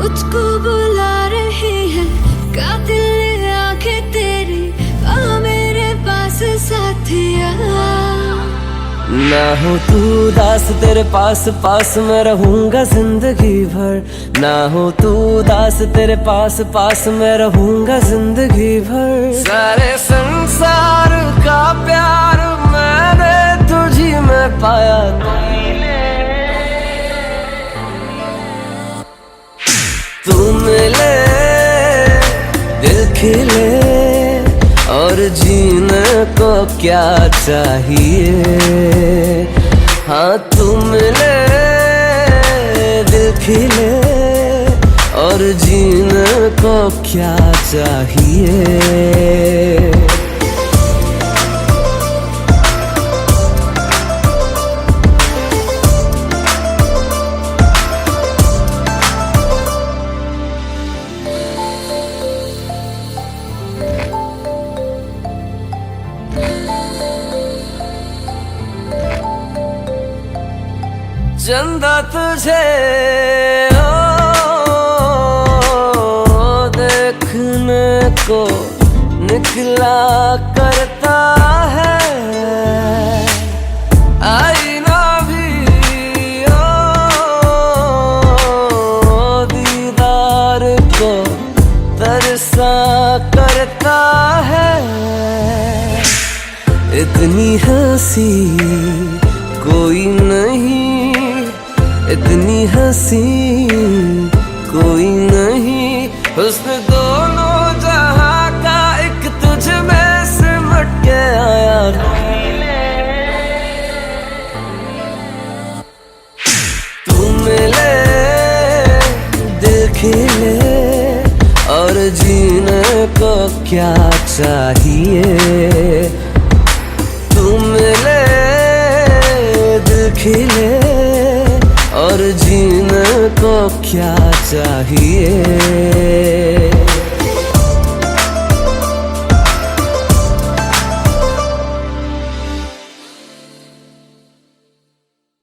मुझको बुला रही है कातिल आंखें तेरी, आ मेरे पास साथिया। ना हो तू उदास तेरे पास पास मैं रहूंगा जिंदगी भर। ना हो तू उदास तेरे पास पास मैं रहूंगा जिंदगी भर। सारे संसार का प्यार मैंने तुझी में पाया। तू मिले दिल खिले और जीने को क्या चाहिए। हाँ तू मिले दिल खिले और जीने को क्या चाहिए। चंदा तुझे देखने को निकला करता है। आईना भी दीदार को तरसा करता है। इतनी हंसी कोई नहीं, इतनी हंसी कोई नहीं। हुस्न दोनों जहां का एक तुझ में सिमट के आया। तू मिले दिल खिले और जीने को क्या चाहिए। तू मिले दिल खिले और जीने को क्या चाहिए।